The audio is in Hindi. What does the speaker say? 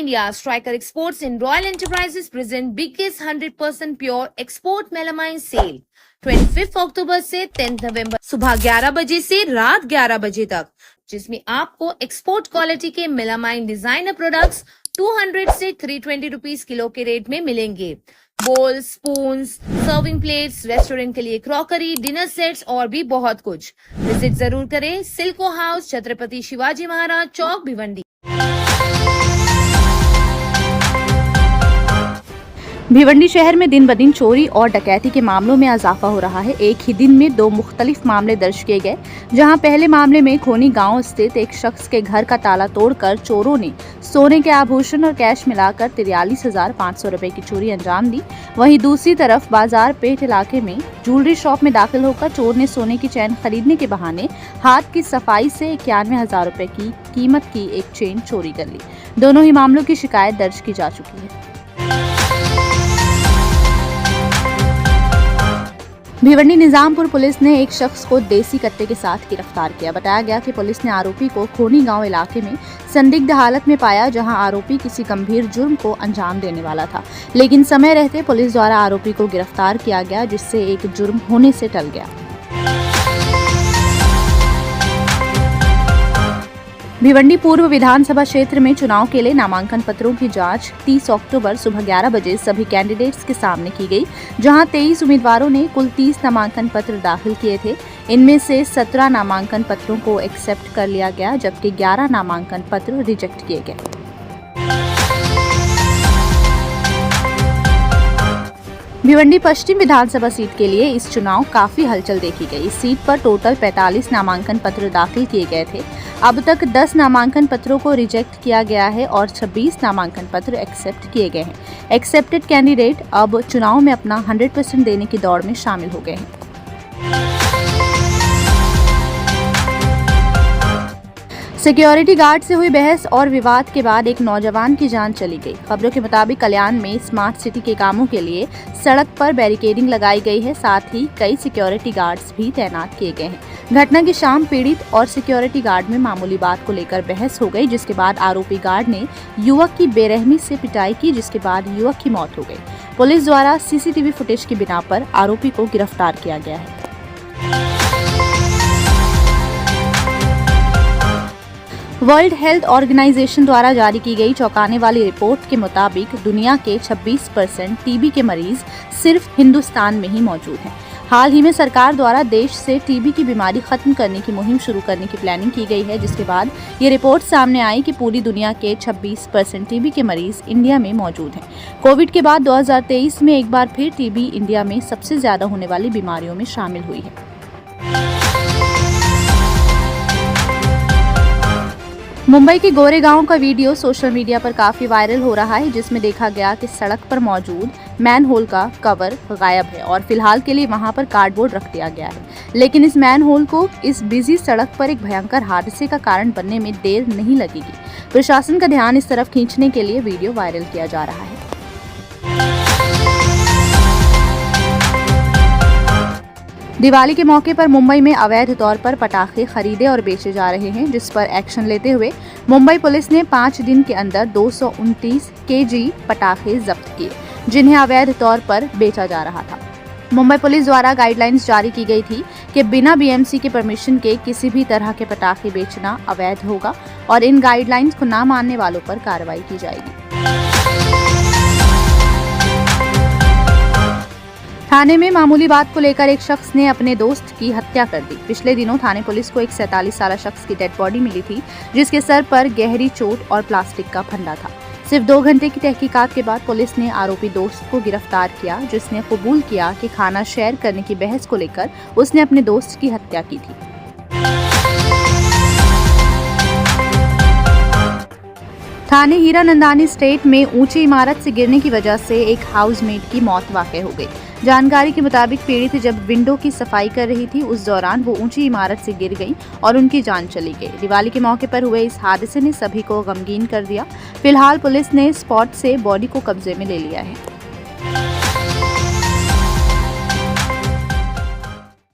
India, Striker Exports and Royal Enterprises present biggest 100% pure export melamine sale 25 अक्टूबर से 10 नवंबर सुबह 11 बजे से रात 11 बजे तक, जिसमें आपको एक्सपोर्ट क्वालिटी के मेलामाइन डिजाइनर प्रोडक्ट्स 200 से 320 रुपीस किलो के रेट में मिलेंगे। बोल, स्पून, सर्विंग प्लेट्स, रेस्टोरेंट के लिए क्रॉकरी, डिनर सेट्स और भी बहुत कुछ। विजिट जरूर करें सिल्को हाउस, छत्रपति शिवाजी महाराज चौक, भिवंडी। भिवंडी शहर में दिन ब दिन चोरी और डकैती के मामलों में इजाफा हो रहा है। एक ही दिन में 2 मुख्तलिफ मामले दर्ज किए गए, जहां पहले मामले में खोनी गांव स्थित एक शख्स के घर का ताला तोड़कर चोरों ने सोने के आभूषण और कैश मिलाकर 43,500 रुपए की चोरी अंजाम दी। वहीं दूसरी तरफ बाजार पेट इलाके में ज्वेलरी शॉप में दाखिल होकर चोर ने सोने की चैन खरीदने के बहाने हाथ की सफाई से 91,000 रुपए की कीमत की एक चेन चोरी कर ली। दोनों ही मामलों की शिकायत दर्ज की जा चुकी है। भिवंडी निजामपुर पुलिस ने एक शख्स को देसी कट्टे के साथ गिरफ्तार किया। बताया गया कि पुलिस ने आरोपी को खोनी गांव इलाके में संदिग्ध हालत में पाया, जहां आरोपी किसी गंभीर जुर्म को अंजाम देने वाला था, लेकिन समय रहते पुलिस द्वारा आरोपी को गिरफ्तार किया गया, जिससे एक जुर्म होने से टल गया। भिवंडी पूर्व विधानसभा क्षेत्र में चुनाव के लिए नामांकन पत्रों की जांच 30 अक्टूबर सुबह 11 बजे सभी कैंडिडेट्स के सामने की गई, जहां 23 उम्मीदवारों ने कुल 30 नामांकन पत्र दाखिल किए थे। इनमें से 17 नामांकन पत्रों को एक्सेप्ट कर लिया गया, जबकि 11 नामांकन पत्र रिजेक्ट किए गए। भिवंडी पश्चिम विधानसभा सीट के लिए इस चुनाव काफी हलचल देखी गई। इस सीट पर टोटल 45 नामांकन पत्र दाखिल किए गए थे। अब तक 10 नामांकन पत्रों को रिजेक्ट किया गया है और 26 नामांकन पत्र एक्सेप्ट किए गए हैं। एक्सेप्टेड कैंडिडेट अब चुनाव में अपना 100% देने की दौड़ में शामिल हो गए हैं। सिक्योरिटी गार्ड से हुई बहस और विवाद के बाद एक नौजवान की जान चली गई। खबरों के मुताबिक कल्याण में स्मार्ट सिटी के कामों के लिए सड़क पर बैरिकेडिंग लगाई गई है, साथ ही कई सिक्योरिटी गार्ड्स भी तैनात किए गए हैं। घटना की शाम पीड़ित और सिक्योरिटी गार्ड में मामूली बात को लेकर बहस हो गई, जिसके बाद आरोपी गार्ड ने युवक की बेरहमी से पिटाई की, जिसके बाद युवक की मौत हो गई। पुलिस द्वारा सीसीटीवी फुटेज की बिना पर आरोपी को गिरफ्तार किया गया है। वर्ल्ड हेल्थ ऑर्गेनाइजेशन द्वारा जारी की गई चौंकाने वाली रिपोर्ट के मुताबिक दुनिया के 26% टीबी के मरीज सिर्फ हिंदुस्तान में ही मौजूद हैं। हाल ही में सरकार द्वारा देश से टीबी की बीमारी खत्म करने की मुहिम शुरू करने की प्लानिंग की गई है, जिसके बाद ये रिपोर्ट सामने आई कि पूरी दुनिया के 26% टीबी के मरीज इंडिया में मौजूद हैं। कोविड के बाद 2023 में एक बार फिर टीबी इंडिया में सबसे ज्यादा होने वाली बीमारियों में शामिल हुई है। मुंबई के गोरेगांव का वीडियो सोशल मीडिया पर काफी वायरल हो रहा है, जिसमें देखा गया कि सड़क पर मौजूद मैनहोल का कवर गायब है और फिलहाल के लिए वहां पर कार्डबोर्ड रख दिया गया है। लेकिन इस मैनहोल को इस बिजी सड़क पर एक भयंकर हादसे का कारण बनने में देर नहीं लगेगी। प्रशासन का ध्यान इस तरफ खींचने के लिए वीडियो वायरल किया जा रहा है। दिवाली के मौके पर मुंबई में अवैध तौर पर पटाखे खरीदे और बेचे जा रहे हैं, जिस पर एक्शन लेते हुए मुंबई पुलिस ने 5 दिन के अंदर 229 केजी पटाखे जब्त किए, जिन्हें अवैध तौर पर बेचा जा रहा था। मुंबई पुलिस द्वारा गाइडलाइंस जारी की गई थी कि बिना बीएमसी के परमिशन के किसी भी तरह के पटाखे बेचना अवैध होगा और इन गाइडलाइंस को न मानने वालों पर कार्रवाई की जाएगी। थाने में मामूली बात को लेकर एक शख्स ने अपने दोस्त की हत्या कर दी। पिछले दिनों थाने पुलिस को एक 47 साल शख्स की डेड बॉडी मिली थी, जिसके सर पर गहरी चोट और प्लास्टिक का फंदा था। सिर्फ 2 घंटे की तहकीकात के बाद पुलिस ने आरोपी दोस्त को गिरफ्तार किया, जिसने कबूल किया कि खाना शेयर करने की बहस को लेकर उसने अपने दोस्त की हत्या की थी। थाने हीरानंदानी स्टेट में ऊंची इमारत से गिरने की वजह से एक हाउसमेट की मौत वाक़ई हो गई। जानकारी के मुताबिक पीड़ित जब विंडो की सफाई कर रही थी, उस दौरान वो ऊंची इमारत से गिर गई और उनकी जान चली गई। दिवाली के मौके पर हुए इस हादसे ने सभी को गमगीन कर दिया। फिलहाल पुलिस ने स्पॉट से बॉडी को कब्जे में ले लिया है।